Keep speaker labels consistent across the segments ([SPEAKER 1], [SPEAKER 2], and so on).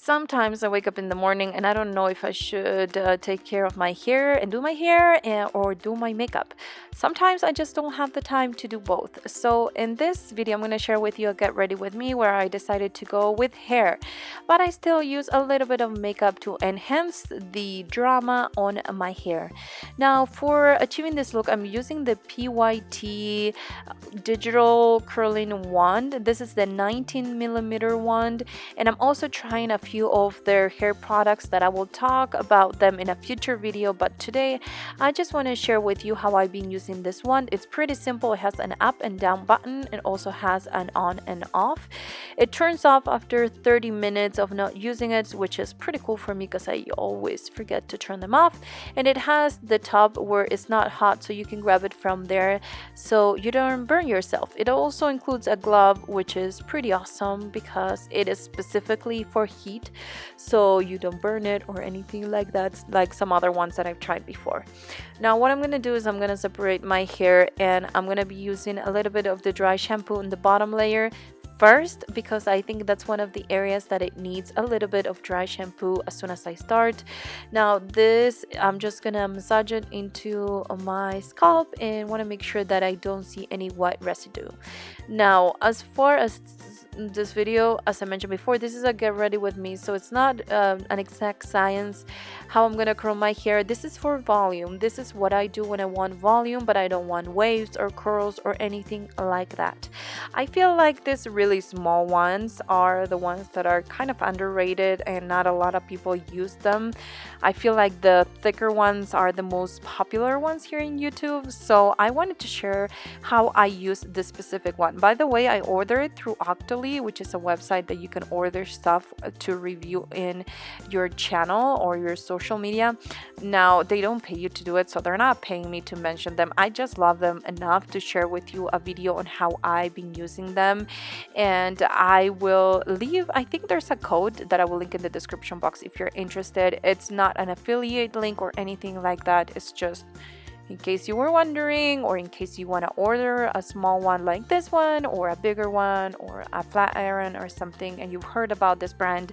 [SPEAKER 1] Sometimes I wake up in the morning and I don't know if I should take care of my hair and do my hair or do my makeup. Sometimes I just don't have the time to do both. So in this video, I'm going to share with you a get ready with me where I decided to go with hair, but I still use a little bit of makeup to enhance the drama on my hair. Now for achieving this look, I'm using the PYT digital curling wand. This is the 19 millimeter wand, and I'm also trying a few of their hair products that I will talk about them in a future video, but today I just want to share with you how I've been using this one. It's pretty simple. It has an up and down button. It also has an on and off. It turns off after 30 minutes of not using it, which is pretty cool for me because I always forget to turn them off. And it has the top where it's not hot, so you can grab it from there so you don't burn yourself. It also includes a glove, which is pretty awesome because it is specifically for heat, so you don't burn it or anything like that, like some other ones that I've tried before. Now what I'm gonna do is I'm gonna separate my hair, and I'm gonna be using a little bit of the dry shampoo in the bottom layer first, because I think that's one of the areas that it needs a little bit of dry shampoo as soon as I start. Now this, I'm just gonna massage it into my scalp and want to make sure that I don't see any wet residue. Now as far as this video, as I mentioned before, this is a get ready with me, so it's not an exact science how I'm gonna curl my hair. This is for volume. This is what I do when I want volume, but I don't want waves or curls or anything like that. I feel like these really small ones are the ones that are kind of underrated and not a lot of people use them. I feel like the thicker ones are the most popular ones here in YouTube, so I wanted to share how I use this specific one. By the way, I ordered it through Octoly, which is a website that you can order stuff to review in your channel or your social media. Now they don't pay you to do it, so they're not paying me to mention them. I just love them enough to share with you a video on how I've been using them, and I will leave, I think there's a code that I will link in the description box if you're interested. It's not an affiliate link or anything like that. It's just in case you were wondering, or in case you want to order a small one like this one, or a bigger one, or a flat iron or something, and you've heard about this brand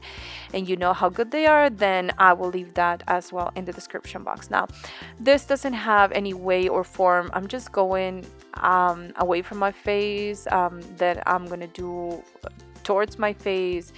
[SPEAKER 1] and you know how good they are, then I will leave that as well in the description box. Now this doesn't have any way or form. I'm just going away from my face, that I'm gonna do towards my face.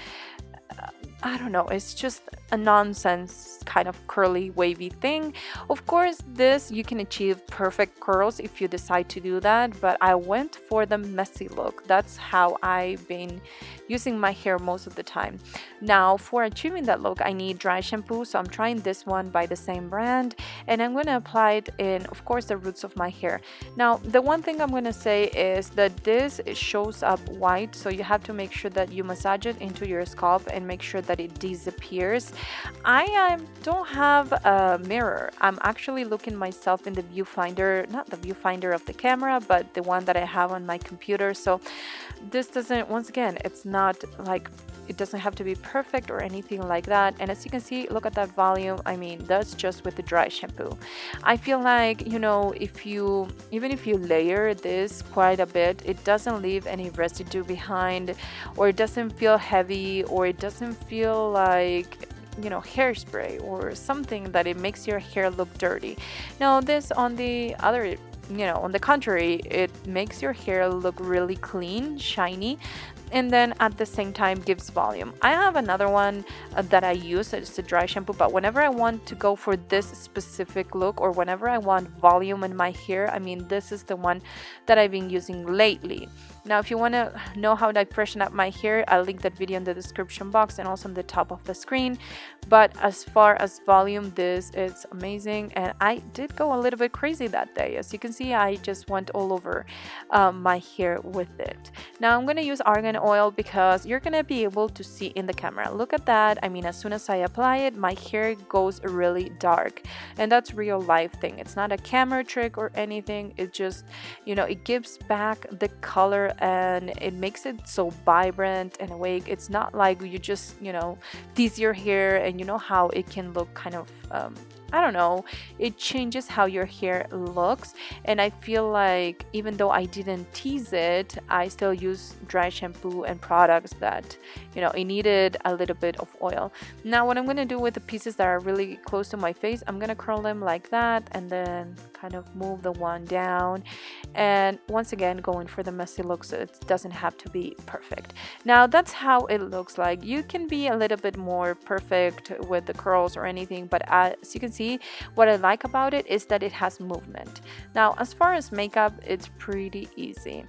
[SPEAKER 1] I don't know, it's just a nonsense kind of curly wavy thing. Of course, this you can achieve perfect curls if you decide to do that, but I went for the messy look. That's how I've been using my hair most of the time. Now for achieving that look, I need dry shampoo, so I'm trying this one by the same brand, and I'm going to apply it in, of course, the roots of my hair. Now the one thing I'm going to say is that this shows up white, so you have to make sure that you massage it into your scalp and make sure that it disappears. I don't have a mirror. I'm actually looking myself in the viewfinder, not the viewfinder of the camera, but the one that I have on my computer. So this doesn't, once again, it's not like, it doesn't have to be perfect or anything like that. And as you can see, look at that volume. I mean, that's just with the dry shampoo. I feel like, you know, even if you layer this quite a bit, it doesn't leave any residue behind, or it doesn't feel heavy, or it doesn't feel like, you know, hairspray or something that it makes your hair look dirty. Now this, on the other, you know, on the contrary, it makes your hair look really clean, shiny, and then at the same time gives volume. I have another one that I use. It's a dry shampoo, but whenever I want to go for this specific look, or whenever I want volume in my hair, I mean, this is the one that I've been using lately. Now if you want to know how I freshen up my hair, I'll link that video in the description box and also on the top of the screen. But as far as volume, this is amazing, and I did go a little bit crazy that day. As you can see, I just went all over my hair with it. Now I'm going to use argan oil because you're going to be able to see in the camera. Look at that. I mean, as soon as I apply it, my hair goes really dark, and that's real life thing. It's not a camera trick or anything. It just, you know, it gives back the color and it makes it so vibrant and awake. It's not like you just, you know, tease your hair, and you know how it can look kind of I don't know, it changes how your hair looks. And I feel like even though I didn't tease it, I still use dry shampoo and products that, it needed a little bit of oil. Now, what I'm going to do with the pieces that are really close to my face, I'm going to curl them like that and then kind of move the one down. And once again, going for the messy look, so it doesn't have to be perfect. Now, that's how it looks like. You can be a little bit more perfect with the curls or anything, but as you can see, what I like about it is that it has movement. Now, as far as makeup, it's pretty easy.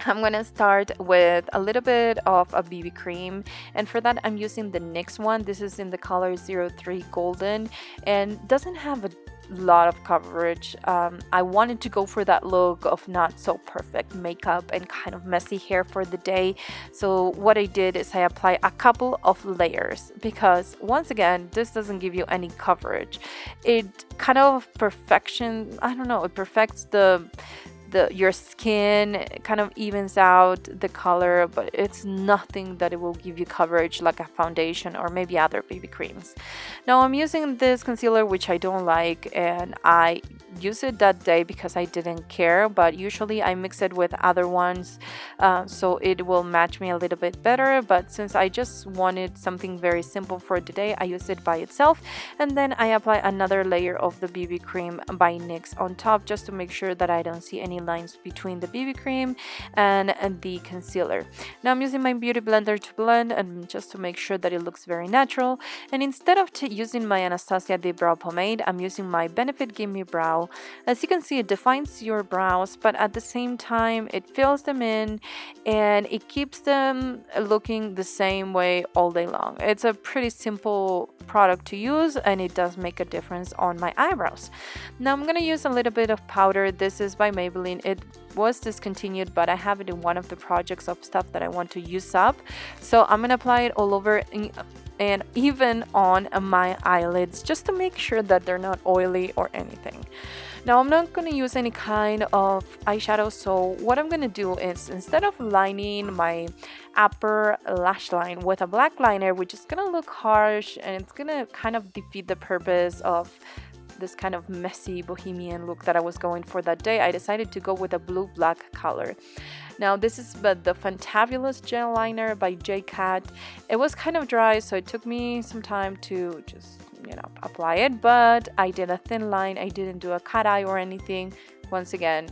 [SPEAKER 1] I'm gonna start with a little bit of a BB cream, and for that I'm using the NYX one. This is in the color 03 Golden and doesn't have a lot of coverage. I wanted to go for that look of not so perfect makeup and kind of messy hair for the day. So what I did is I applied a couple of layers, because once again, this doesn't give you any coverage. It kind of I don't know, it perfects your skin. It kind of evens out the color, but it's nothing that it will give you coverage like a foundation or maybe other BB creams. Now I'm using this concealer, which I don't like, and I use it that day because I didn't care, but usually I mix it with other ones, so it will match me a little bit better. But since I just wanted something very simple for today, I use it by itself, and then I apply another layer of the BB cream by NYX on top, just to make sure that I don't see any lines between the BB cream and the concealer. Now I'm using my beauty blender to blend, and just to make sure that it looks very natural. And instead of using my Anastasia Deep Brow Pomade, I'm using my Benefit Gimme Brow. As you can see, it defines your brows, but at the same time it fills them in and it keeps them looking the same way all day long. It's a pretty simple product to use, and it does make a difference on my eyebrows. Now I'm gonna use a little bit of powder. This is by Maybelline. It was discontinued, but I have it in one of the projects of stuff that I want to use up. So I'm gonna apply it all over and even on my eyelids, just to make sure that they're not oily or anything. Now I'm not going to use any kind of eyeshadow, so what I'm going to do is, instead of lining my upper lash line with a black liner, which is going to look harsh and it's going to kind of defeat the purpose of this kind of messy bohemian look that I was going for that day, I decided to go with a blue-black color. Now this is the Fantabulous Gel Liner by J.Cat. It was kind of dry, so it took me some time to just, apply it, but I did a thin line. I didn't do a cat eye or anything. Once again,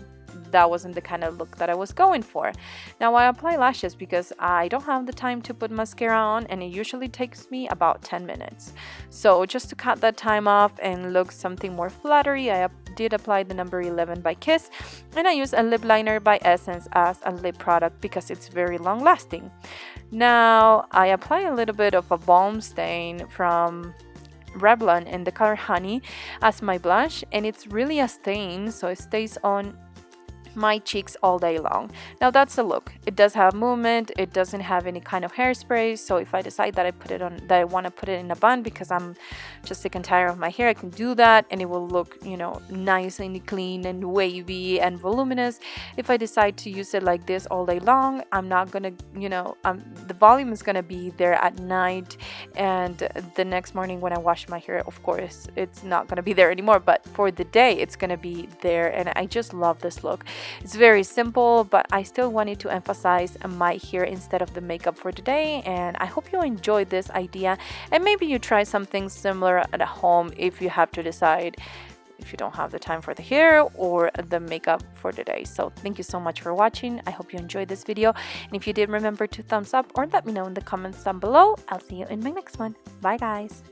[SPEAKER 1] that wasn't the kind of look that I was going for. Now I apply lashes because I don't have the time to put mascara on, and it usually takes me about 10 minutes. So just to cut that time off and look something more flattery, I did apply the number 11 by Kiss, and I use a lip liner by Essence as a lip product because it's very long lasting. Now I apply a little bit of a balm stain from Revlon in the color Honey as my blush, and it's really a stain, so it stays on my cheeks all day long. Now that's the look. It does have movement. It doesn't have any kind of hairspray, so if I decide that I want to put it in a bun because I'm just sick and tired of my hair, I can do that, and it will look, nice and clean and wavy and voluminous. If I decide to use it like this all day long, I'm not gonna, the volume is gonna be there at night, and the next morning when I wash my hair, of course it's not gonna be there anymore, but for the day it's gonna be there. And I just love this look. It's very simple, but I still wanted to emphasize my hair instead of the makeup for today, and I hope you enjoyed this idea, and maybe you try something similar at home if you have to decide if you don't have the time for the hair or the makeup for today. So thank you so much for watching. I hope you enjoyed this video, and if you did, remember to thumbs up or let me know in the comments down below. I'll see you in my next one. Bye guys.